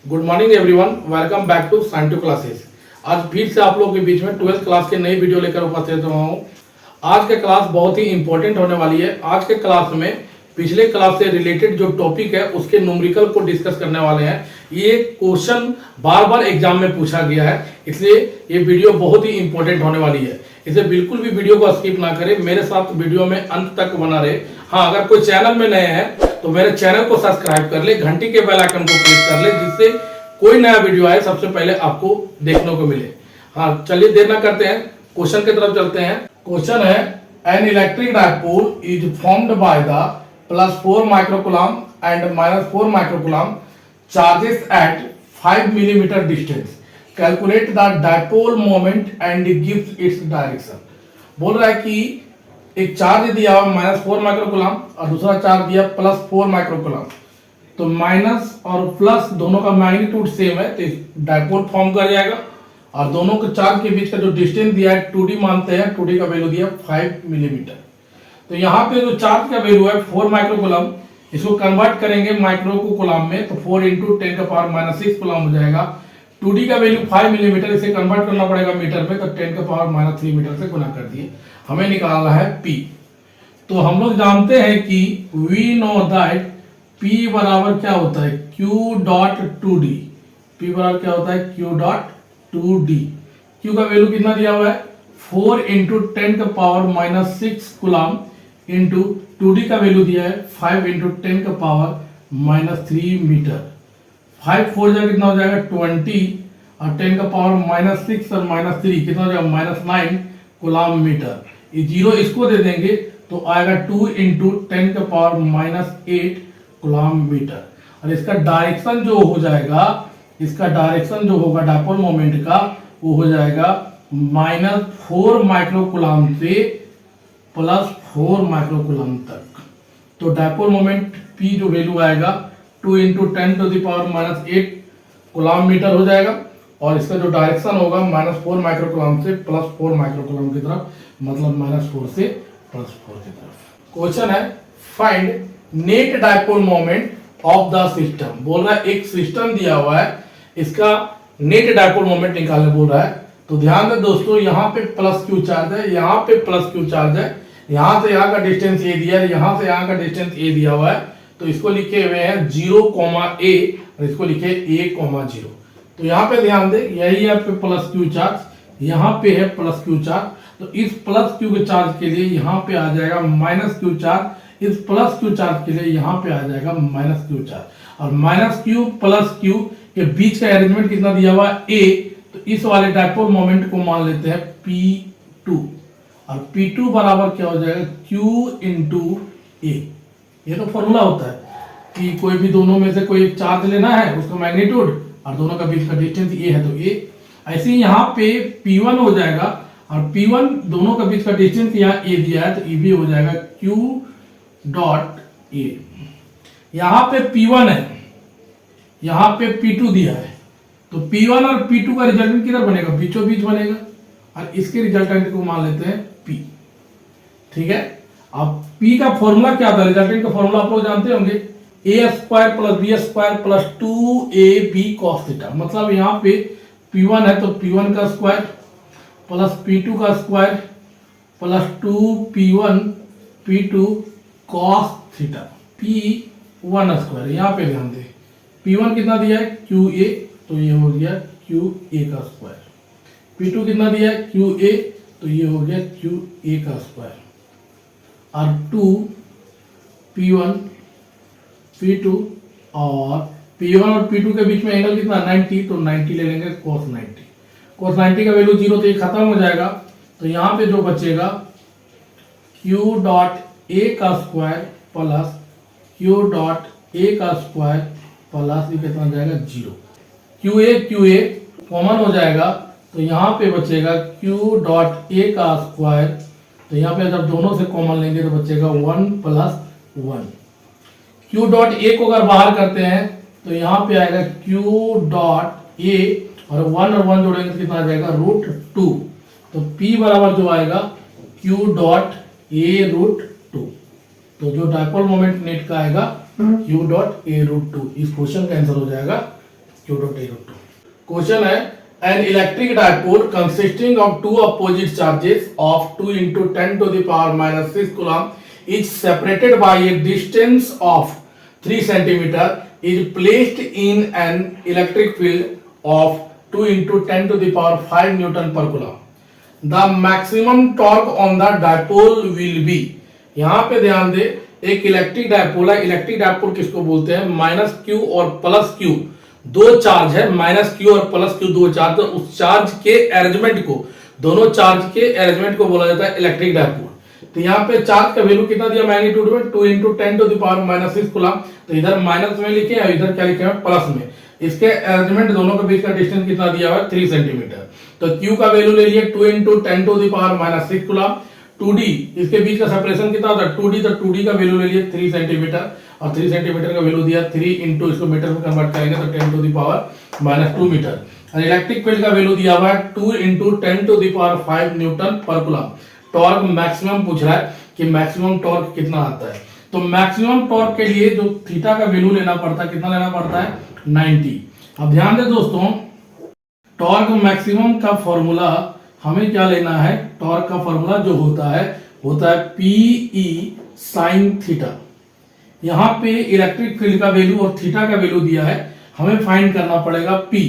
Good morning everyone, welcome back to science to classes. आज फिर से आप लोगों के बीच में 12th क्लास के नई वीडियो लेकर उपस्थित हुआ हूँ। आज का क्लास बहुत ही इंपॉर्टेंट होने वाली है। आज के क्लास में पिछले क्लास से रिलेटेड जो टॉपिक है उसके न्यूमेरिकल को डिस्कस करने वाले हैं। ये क्वेश्चन बार बार एग्जाम में पूछा गया है, इसलिए ये वीडियो बहुत ही इंपॉर्टेंट होने वाली है। इसे बिल्कुल भी वीडियो को स्किप ना करें, मेरे साथ वीडियो में अंत तक बना रहे। हाँ, अगर कोई चैनल में नए हैं तो मेरे चैनल को सब्सक्राइब कर ले, घंटी के बेल आइकन को क्लिक कर ले, जिससे कोई नया वीडियो आए सबसे पहले आपको देखने को मिले। हाँ, चलिए देर ना करते हैं, क्वेश्चन की तरफ चलते हैं। क्वेश्चन है, an electric dipole is formed by the +4 microcoulomb and -4 microcoulomb charges at 5 millimetre distance. Calculate the dipole moment and gives its direction. बोल रहा है कि एक चार्ज दिया हुआ -4 माइक्रोकूलम और दूसरा चार्ज दिया +4 माइक्रोकूलम, तो माइनस और प्लस दोनों का मैग्नीट्यूड सेम है तो डायपोल फॉर्म कर जाएगा। और दोनों के चार्ज के बीच का जो डिस्टेंस दिया है 2D मानते हैं, 2D का वैल्यू दिया 5 मिलीमीटर। तो यहाँ पे जो चार्ज का वैल्यू है 4 माइक्रोकूलम, इसको कन्वर्ट करेंगे माइक्रोकूलम में तो 4 × 10⁻⁻6 कूलम हो जाएगा। 2D का वैल्यू 5 मिलीमीटर, इसे कन्वर्ट करना पड़ेगा मीटर में तो 10⁻³ मीटर से गुना कर दिए। हमें निकालना है P। तो हम लोग जानते हैं कि वी नो दैट P बराबर क्या होता है, Q.2D। P बराबर क्या होता है, Q.2D। Q का वैल्यू कितना दिया हुआ है 4 × 10⁻⁻6 कूलम इंटू 2D का वैल्यू दिया है 5 × 10⁻³ मीटर। 5 4 जा कितना हो जाएगा 20 और 10⁻⁻6 और -3 कितना हो जाएगा -9 कूलम मीटर। ये जीरो इसको दे देंगे तो आएगा 2 × 10⁻⁸ कूलम मीटर। और इसका डायरेक्शन जो हो जाएगा, इसका डायरेक्शन जो होगा डायपोल मोमेंट का वो हो जाएगा -4 माइक्रोकूलम से +4 माइक्रोकूलम तक। तो डायपोल मोमेंट P जो वैल्यू आएगा 2 × 10⁻⁸ कूलम मीटर हो जाएगा। और इसका जो डायरेक्शन होगा -4 माइक्रोकूलम से +4 माइक्रोकूलम की तरफ, मतलब -4 से +4 की तरफ। क्वेश्चन है, find net dipole moment of the system. बोल रहा है एक सिस्टम दिया हुआ है, इसका नेट डायपोल मोमेंट निकालने बोल रहा है। तो ध्यान दें दोस्तों, यहाँ पे +Q चार्ज है, यहाँ पे +Q चार्ज है, यहाँ से यहाँ का डिस्टेंस A दिया है, यहाँ से यहाँ का डिस्टेंस A दिया हुआ है। तो इसको लिखे हुए हैं 0, A और इसको लिखे A, 0। तो यहाँ पे ध्यान दें, यही है पे +Q चार्ज, यहाँ पे है +Q चार्ज। तो इस +Q के चार्ज के लिए यहाँ पे आ जाएगा -Q चार्ज, इस +Q चार्ज के लिए यहाँ पे आ जाएगा -Q चार्ज। और -Q +Q के बीच का अरेंजमेंट कितना दिया हुआ है A, तो इस वाले डायपोल मोमेंट को मान लेते हैं P2। और P2 बराबर क्या हो जाएगा Q × A। ये तो फॉर्मूला होता है कि कोई भी दोनों में से कोई एक चार्ज लेना है, उसका मैग्नीट्यूड और दोनों का बीच का डिस्टेंस A है तो A। ऐसे ही यहाँ पे P1 हो जाएगा और P1 दोनों का बीच का डिस्टेंस यहाँ A दिया है तो E भी हो जाएगा Q.A। यहाँ पे P1 है, यहाँ पे P2 दिया है, तो P1 और P2 का रिजल्टेंट किधर बनेगा, बीचों बीच बनेगा। और इसके रिजल्टेंट को मान लेते हैं P। ठीक है, अब P का फॉर्मूला क्या था, रिजल्टेंट का फॉर्मूला आप लोग जानते होंगे, A² + B² + 2AB cos theta. मतलब यहाँ पे P1 है तो P1 का स्क्वायर प्लस P2 का square plus 2P1 P2 cos theta P1 square. यहाँ पे ध्यान दें, P1 कितना दिया है QA, तो ये हो गया QA का स्क्वायर। P2 कितना दिया है QA, तो ये हो गया QA का स्क्वायर। और 2P1 P2 और P1 और P2 के बीच में एंगल कितना 90, तो 90 ले लेंगे cos 90। cos 90 का वैल्यू 0 तो ये खत्म हो जाएगा। तो यहाँ पे जो बचेगा Q.A का स्क्वायर प्लस Q.A का स्क्वायर प्लस ये कितना जाएगा 0। QA कॉमन हो जाएगा तो यहाँ पे बचेगा Q.A का स्क्वायर। तो यहाँ पे जब दोनों से कॉमन लेंगे तो बचेगा 1 + 1। Q.A को अगर बाहर करते हैं तो यहाँ पे आएगा Q.A और 1 और 1 जोड़ेंगे तो कितना आ जाएगा √2। तो P बराबर जो आएगा Q.A√2। तो जो डायपोल मोमेंट नेट का आएगा Q.A√2। इस क्वेश्चन का आंसर हो जाएगा Q dot A root 2. Question है an electric dipole consisting of two opposite charges of 2 into 10 to the power minus 6 coulomb is separated by a distance of 3 centimeter is placed in an electric field of 2 into 10 to the power 5 Newton per coulomb. The maximum torque on the dipole will be. यहाँ पे ध्यान दे, एक electric dipole है. Electric dipole किसको बोलते हैं? Minus Q और plus Q दो चार्ज है. माइनस क्यू और प्लस क्यू दो चार्ज, तो उस चार्ज के अरेंजमेंट को, दोनों चार्ज के अरेंजमेंट को बोला जाता है इलेक्ट्रिक डायपोल. तो यहाँ पे चार्ज का वैल्यू कितना दिया मैग्नीट्यूड में? 2 into 10 to the power minus 6 coulomb. तो इधर माइनस में लिखे और इधर क्या लिखे हैं? प्लस में. इसके अरेंजमेंट दोनों के बीच का डिस्टेंस कितना दिया हुआ है? 3 सेंटीमीटर. तो Q का वैल्यू ले लिए 2 into 10 to the power minus 6 coulomb. 2D इसके बीच का सेपरेशन कितना होता है? 2D, तो 2D का वैल्यू ले लिए 3 सेंटीमीटर और 3 सेंटीमीटर का वैल्यू दिया 3 इंटू, इसको मीटर में कन्वर्ट करेंगे तो 10 to the power minus 2 metre. और इलेक्ट्रिक फील्ड का वैल्यू दिया हुआ है 2 into 10 to the power 5 Newton पर कूलम. टॉर्क मैक्सिमम पूछ रहा है कि मैक्सिमम टॉर्क कितना आता है. तो मैक्सिमम टॉर्क के लिए जो थीटा का वैल्यू लेना पड़ता है, कितना लेना पड़ता है? 90. अब ध्यान दे दोस्तों, टॉर्क मैक्सिमम का फॉर्मूला हमें क्या लेना है? टॉर्क का फॉर्मूला जो होता है Pe sin थीटा. यहाँ पे इलेक्ट्रिक फील्ड का वैल्यू और थीटा का वैल्यू दिया है, हमें फाइंड करना पड़ेगा P.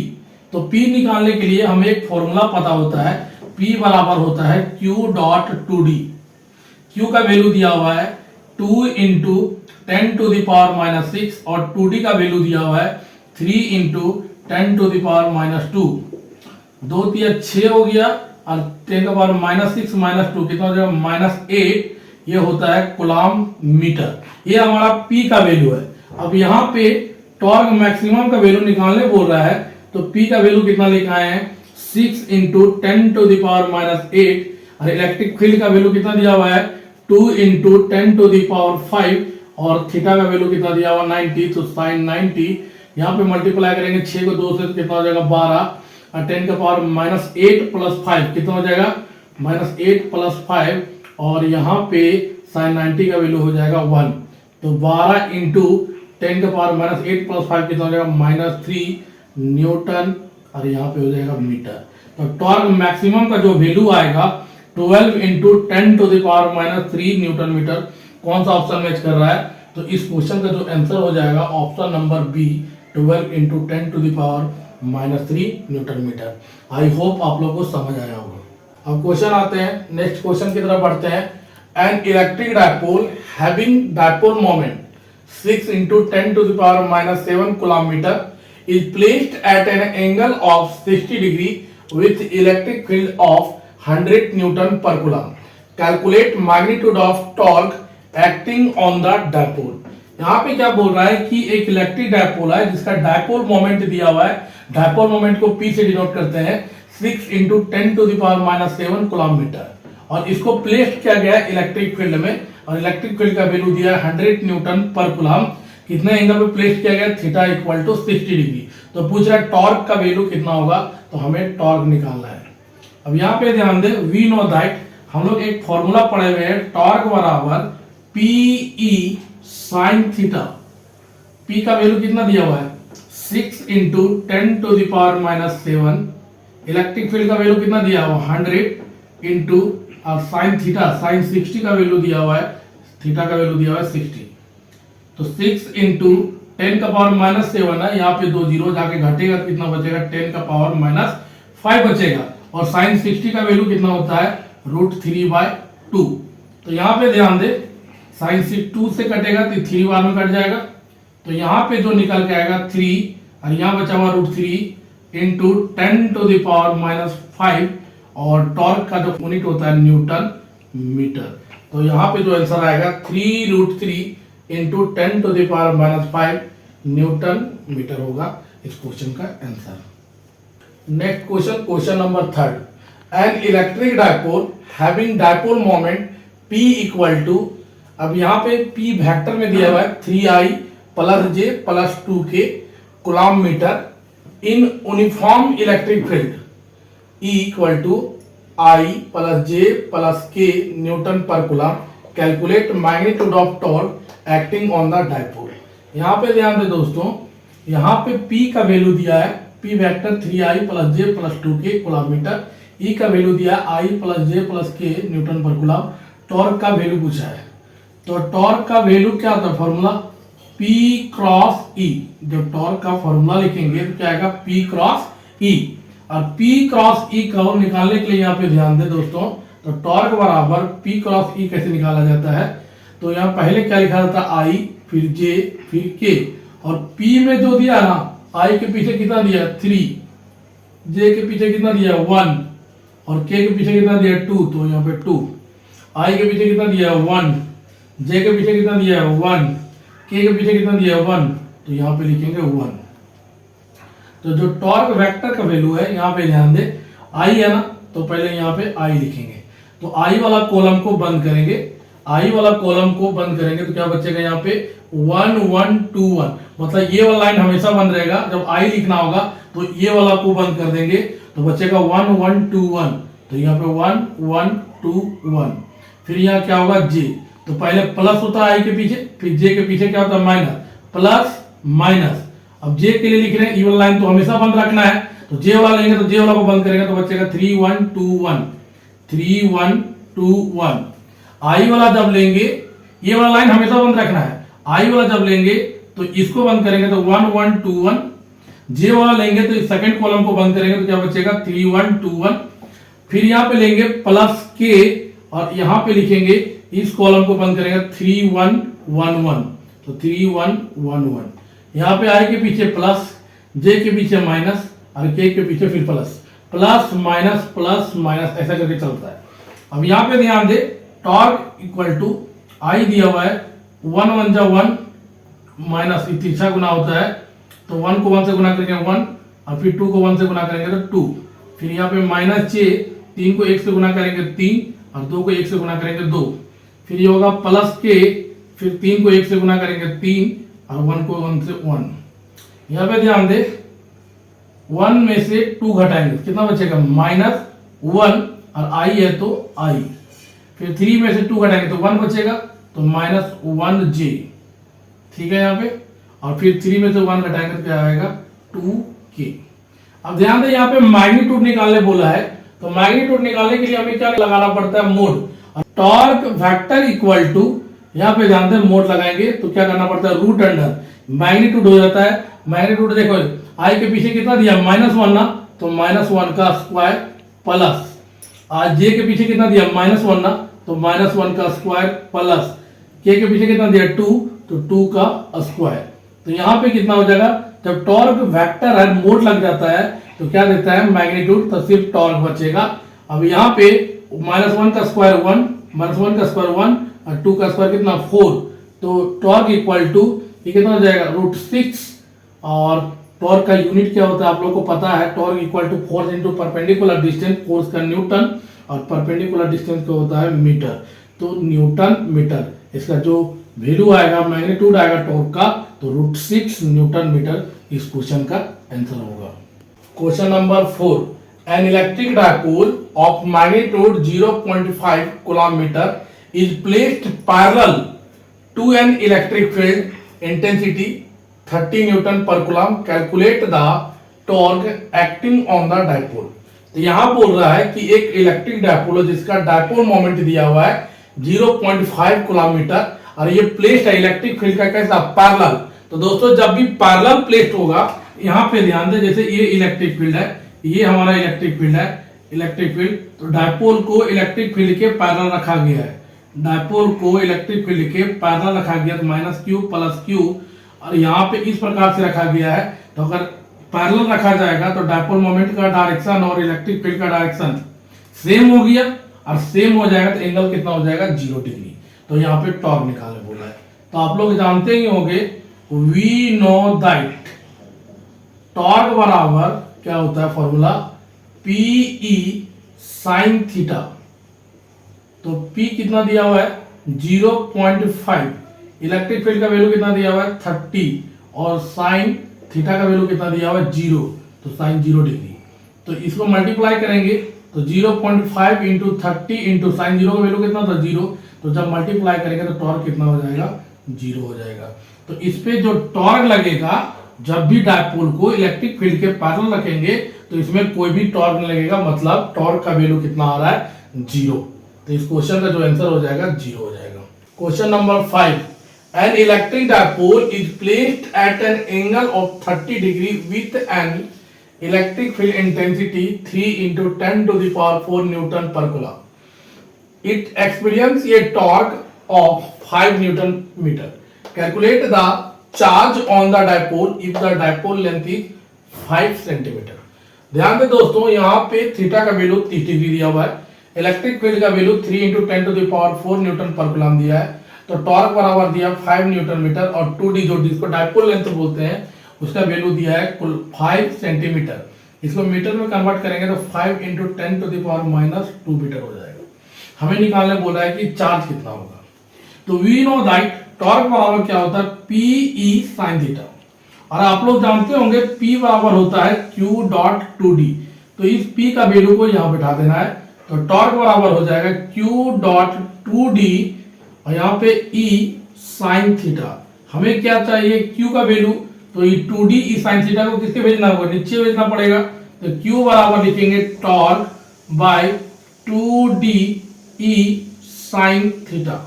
तो P निकालने के लिए हमें एक फॉर्मूला पता होता है. P बराबर होता है Q डॉट 2D. Q का वैल्यू दिया हुआ है 2 into 10 to the power minus 6 और 2D का वैल्यू दिया हुआ है 3 into 10 to the power minus 2. 2 3 6 हो गया और 10 का पावर माइनस 6 माइनस 2 कितना हो जाएगा? माइनस 8. ये होता है कूलम मीटर. ये हमारा P का वैल्यू है. अब यहाँ पे टॉर्क मैक्सिमम का वैल्यू निकालने बोल रहा है, तो P का वैल्यू कितना लिखा है? 6 into 10 to the power minus 8 और इलेक्ट्रिक फील्ड का वैल्यू कितना दिया हुआ है? 2 इंटू 10 टू द पावर 5 और थीटा का वैल्यू कितना दिया हुआ? 90. तो साइन 90 यहाँ पे मल्टीप्लाई करेंगे 6 को 2 से कितना हो जाएगा? 12 और 10 का पावर माइनस 8 प्लस 5 कितना हो जाएगा? माइनस 8 प्लस 5 और यहाँ पे साइन 90 का वैल्यू हो जाएगा 1. तो 12 इंटू 10 का पावर माइनस 8 प्लस 5 कितना हो जाएगा? माइनस 3 न्यूटन और यहाँ पे हो जाएगा मीटर. तो टॉर्क मैक्सिमम का जो वैल्यू आएगा 12 into 10 to the power minus 3 newton metre. कौन सा ऑप्शन मैच कर रहा है? तो इस क्वेश्चन का जो आंसर हो जाएगा option number B, 12 into 10 to the power minus 3 newton metre. I hope आप लोग को समझ आया होगा. अब क्वेश्चन आते हैं, नेक्स्ट क्वेश्चन की तरफ बढ़ते हैं. N electric dipole having dipole moment 6 into 10 to the power minus 7 coulomb meter is placed at an angle of 60 degree with electric field of 100 Newton per coulomb. Calculate magnitude of torque acting on the dipole. यहाँ पे क्या बोल रहा है कि एक electric dipole है जिसका डायपोल मोमेंट दिया हुआ है. डायपोल मोमेंट को P से डिनोट करते हैं 6 into 10 to the power minus 7 coulomb meter और इसको प्लेस किया गया इलेक्ट्रिक फील्ड में और इलेक्ट्रिक फील्ड का वैल्यू दिया है 100 न्यूटन पर कूलम. कितने एंगल पे प्लेस किया गया? Theta equal to 60 degree. तो पूछ रहा है टॉर्क का वैल्यू कितना होगा, तो हमें टॉर्क निकालना है. अब यहाँ पे ध्यान दे, वी नो दैट, हम लोग एक फॉर्मूला पढ़े हुए हैं, टॉर्क बराबर Pe sin थीटा. P का वैल्यू कितना दिया हुआ है? 6 into 10 to the power minus 7. Electric field का वैल्यू कितना दिया हुआ? 100 इंटू और साइन थीटा, साइन 60 का वैल्यू दिया हुआ है, थीटा का वैल्यू दिया हुआ है 60. तो 6 इंटू 10 का पावर माइनस 7 है, यहाँ पे 2 जीरो जाके घटेगा तो कितना बचेगा? 10 का पावर माइनस 5 बचेगा. और साइन 60 का वैल्यू कितना होता है? √3/2. तो यहाँ पे ध्यान दे, साइन 2 से कटेगा तो 3 बार में कट जाएगा. तो यहाँ पे जो निकल के आएगा 3 और यहाँ बचा हुआ √3 into 10 to the power minus 5 और टॉर्क का जो यूनिट होता है न्यूटन मीटर. तो यहाँ पे जो आंसर आएगा 3√3 into 10 to the power minus 5 newton metre होगा इस क्वेश्चन का answer. Next question, question number 3. An electric dipole having dipole moment P equal to, अब यहाँ पे P वेक्टर में दिया हुआ है 3I plus J plus 2K coulomb metre in uniform electric field E equal to I plus J plus K newton पर coulomb. Calculate magnitude of torque acting on the dipole. यहाँ पे ध्यान दे दोस्तों, यहाँ पे P का वैल्यू दिया है, P vector 3i plus J plus 2k coulomb metre. E का वैल्यू दिया है I plus J plus k newton पर कूलम। टॉर्क का वैल्यू पूछा है, तो टॉर्क का वैल्यू क्या होता है, फॉर्मूला P क्रॉस E। जब टॉर्क का फॉर्मूला लिखेंगे तो क्या आएगा, P क्रॉस E। और P क्रॉस E को निकालने के लिए यहाँ पे ध्यान दें दोस्तों, तो टॉर्क बराबर P क्रॉस E कैसे निकाला जाता है, तो यहाँ पहले क्या लिखा जाता है, I फिर J फिर K, और P में जो दिया ना, I के पीछे कितना दिया 3, J के पीछे कितना दिया 1 और K के पीछे कितना दिया 2, तो यहाँ पे 2, I के पीछे कितना दिया 1, J के पीछे कितना दिया 1, K के पीछे कितना दिया 1, तो यहाँ पे लिखेंगे 1। तो जो टॉर्क वेक्टर का वैल्यू है, यहाँ पे ध्यान दे I है ना, तो पहले यहाँ पे I लिखेंगे, तो I वाला कॉलम को बंद करेंगे, I वाला कॉलम को बंद करेंगे तो क्या बचेगा यहाँ पे 1 1 2 1, मतलब ये वाला लाइन हमेशा बंद रहेगा। जब I लिखना होगा तो ये वाला को बंद कर देंगे तो बचेगा 1 1 2 1, तो यहाँ पे 1 1 2 1। फिर यहाँ क्या होगा J, तो पहले प्लस होता है I के पीछे, फिर J के पीछे क्या होता है माइनस, प्लस माइनस। अब J के लिए लिख रहे हैं, ये वाला लाइन तो हमेशा बंद रखना है, तो J वाला लेंगे तो J वाला को बंद करेंगे तो बचेगा 3 1 2 1 3 1 2 1। I वाला जब लेंगे, ये वाला लाइन हमेशा बंद रखना है, I वाला जब लेंगे तो इसको बंद करेंगे तो 1 1 2 1। J वाला लेंगे तो इस सेकंड कॉलम को बंद करेंगे तो क्या बचेगा 3 1 2 1। फिर यहाँ पे लेंगे प्लस K और यहाँ पे लिखेंगे, इस कॉलम को बंद करेंगे 3 1 1 1, तो 3 1 1 1। यहाँ पे I के पीछे प्लस, J के पीछे माइनस और K के पीछे फिर प्लस, प्लस माइनस ऐसा करके चलता है। अब यहाँ पे ध्यान दे, टॉर्क इक्वल टू I दिया हुआ है 1 1 जा 1 माइनस तीसरा गुना होता है, तो 1 को 1 से गुना करेंगे 1 और फिर 2 को 1 से गुना करेंगे तो 2। फिर यहाँ पे माइनस 6, 3 को 1 से गुना करेंगे 3 और 2 को 1 से गुना करेंगे 2। फिर ये होगा प्लस K, फिर 3 को 1 से गुना करेंगे 3 और 1 को 1 से 1। यहाँ पे ध्यान दे 1 में से 2 घटाएंगे कितना बचेगा माइनस 1 और I है तो I। फिर 3 में से 2 घटाएंगे तो 1 बचेगा तो माइनस 1J, ठीक है यहाँ पे। और फिर 3 में से 1 घटाएंगे तो क्या आएगा 2K। अब ध्यान दे यहाँ पे मैग्नीट्यूड निकालने बोला है, तो मैग्नीट्यूड निकालने के लिए हमें क्या लगाना पड़ता है, mod. Torque vector equal to, यहाँ पे ध्यान दे मोड लगाएंगे तो क्या करना पड़ता है, रूट अंडर मैग्नीट्यूड हो जाता है। मैग्नीट्यूड देखो I के पीछे कितना दिया -1 ना, तो -1 का स्क्वायर प्लस J के पीछे कितना दिया -1 ना, तो -1 का स्क्वायर प्लस K के पीछे कितना दिया 2, तो 2 का स्क्वायर। तो यहाँ पे कितना हो जाएगा, जब टॉर्क वेक्टर है मोड लग जाता है तो क्या देता है मैग्नीट्यूड, तो सिर्फ टॉर्क बचेगा। अब यहाँ पे -1 का स्क्वायर 1, -1 का स्क्वायर 1 और 2 का स्क्वायर कितना 4, तो टॉर्क इक्वल टू ये कितना हो जाएगा √6। और टॉर्क का यूनिट क्या होता है आप लोग को पता है, torque equal to force into perpendicular distance, force का न्यूटन और परपेंडिकुलर डिस्टेंस का होता है मीटर, तो न्यूटन मीटर। इसका जो वैल्यू आएगा मैग्नीट्यूड आएगा टॉर्क का तो √6 न्यूटन मीटर इस क्वेश्चन का आंसर होगा। Question number 4, an electric dipole of magnitude 0.5 coulomb metre is placed parallel to an electric field intensity 30 newton पर coulomb, calculate the torque acting on the dipole. तो यहां बोल रहा है कि एक इलेक्ट्रिक डायपोल जिसका डायपोल मोमेंट दिया हुआ है 0.5 कूलम मीटर और ये प्लेस्ड है इलेक्ट्रिक फील्ड का कैसा पैरेलल। तो दोस्तों जब भी पैरेलल प्लेस्ड होगा, यहाँ पे ध्यान दें, जैसे ये इलेक्ट्रिक फील्ड है, ये हमारा इलेक्ट्रिक फील्ड है, इलेक्ट्रिक फील्ड, तो डायपोल को इलेक्ट्रिक फील्ड के पैरेलल रखा गया है, डायपोल को इलेक्ट्रिक फील्ड के पैरेलल रखा गया तो -q + q, और यहाँ पे इस प्रकार से रखा गया है। तो अगर पैरेलल रखा जाएगा तो डायपोल मोमेंट का डायरेक्शन और इलेक्ट्रिक फील्ड का डायरेक्शन सेम हो गया, और सेम हो जाएगा तो एंगल कितना हो जाएगा 0 डिग्री। तो यहाँ पे टॉर्क निकालने बोला है। तो आप लोग जानते ही होंगे, वी नो दैट टॉर्क बराबर क्या होता है फॉर्मूला PE sin थीटा। तो P कितना दिया हुआ है 0.5, इलेक्ट्रिक फील्ड का वैल्यू कितना दिया हुआ है 30 और साइन थीटा का वैल्यू कितना दिया हुआ है 0, तो साइन 0 डिग्री। तो इसको मल्टीप्लाई करेंगे तो 0.5 इंटू 30 इंटू साइन 0 का वैल्यू कितना था 0, तो जब मल्टीप्लाई करेंगे तो टॉर्क कितना हो जाएगा 0 हो जाएगा। तो इस पे जो टॉर्क लगेगा जब भी डायपोल को इलेक्ट्रिक फील्ड के पैरेलल रखेंगे तो इसमें कोई भी टॉर्क नहीं लगेगा, मतलब टॉर्क का वैल्यू कितना आ रहा है, 0। तो इस क्वेश्चन का जो आंसर हो जाएगा 0 हो जाएगा। Question number 5, N electric dipole is placed at an angle of 30 degree with an electric field intensity 3 into 10 to the power 4 Newton per coulomb. It experiences a torque of 5 Newton meter. Calculate the charge on the dipole if the dipole length is 5 centimeter. ध्यान दें दोस्तों, यहाँ पे theta का value 30 degree दिया हुआ है, electric field का value 3 into 10 to the power 4 Newton पर कूलम दिया है, तो टॉर्क बराबर दिया 5 न्यूटन मीटर और 2d जो जिसको डायपोल लेंथ बोलते हैं उसका वैल्यू दिया है कुल 5 सेंटीमीटर। इसको मीटर में कन्वर्ट करेंगे तो 5 into 10 to the power -2 metre हो जाएगा। हमें निकालने बोला है कि चार्ज कितना होगा। तो वी नो दैट टॉर्क बराबर क्या होता है, PE sin थीटा, और आप लोग जानते होंगे P बराबर होता है Q डॉट 2D। तो इस P का वैल्यू को यहाँ बिठा देना है, तो टॉर्क बराबर हो जाएगा Q डॉट 2D और यहाँ पे E sin थीटा। हमें क्या चाहिए, Q का वैल्यू, तो ये 2D E sin थीटा को किसके भेजना होगा, नीचे भेजना पड़ेगा। तो Q बराबर लिखेंगे torque bye 2D E sin theta.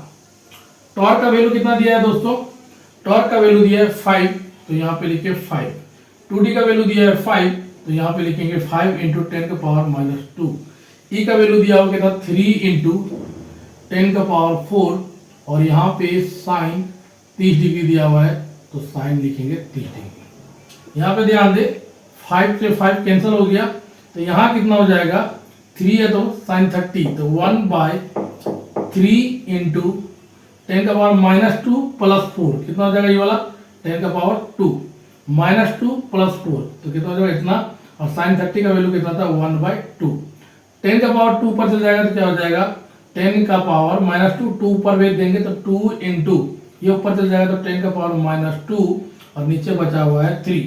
Torque का वैल्यू कितना दिया है दोस्तों, टॉर्क का वैल्यू दिया है 5, तो यहाँ पे लिखे 5। 2D का वैल्यू दिया है 5, तो यहाँ पे लिखेंगे 5 into 10 का पावर -2। E का वैल्यू दिया होगा था 3 into 10 का पावर 4 और यहाँ पे साइन 30 डिग्री दिया हुआ है, तो साइन लिखेंगे 30 डिग्री। यहाँ पे ध्यान दे 5 से 5 कैंसिल हो गया, तो यहाँ कितना हो जाएगा, 3 है तो साइन 30, तो 1/3 into 10 का पावर -2 प्लस 4 कितना हो जाएगा, ये वाला 10 का पावर 2 -2 प्लस 4 तो कितना हो जाएगा इतना, और साइन 30 का वैल्यू कितना था 1/2। 10 का पावर 2 पर चल जाएगा तो क्या हो जाएगा, 10 का पावर -2 2 पर भेज देंगे तो 2 into ये ऊपर चल जाएगा तो 10 का पावर -2 और नीचे बचा हुआ है 3।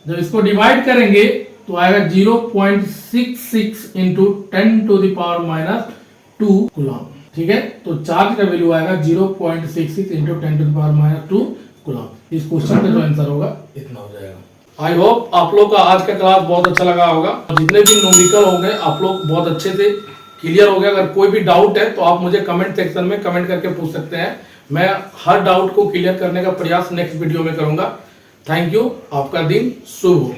जब इसको डिवाइड करेंगे तो आएगा 0.66 into 10 to the power -2 coulomb. ठीक है, तो चार्ज का वैल्यू आएगा 0.66 into 10 to the power -2 coulomb. इस क्वेश्चन का जो आंसर होगा इतना हो जाएगा। आई होप आप लोग का आज का क्लास बहुत अच्छा लगा होगा, जितने भी न्यूमेरिकल होंगे आप लोग बहुत अच्छे से क्लियर हो गया। अगर कोई भी डाउट है तो आप मुझे कमेंट सेक्शन में कमेंट करके पूछ सकते हैं, मैं हर डाउट को क्लियर करने का प्रयास नेक्स्ट वीडियो में करूंगा। थैंक यू, आपका दिन शुभ हो।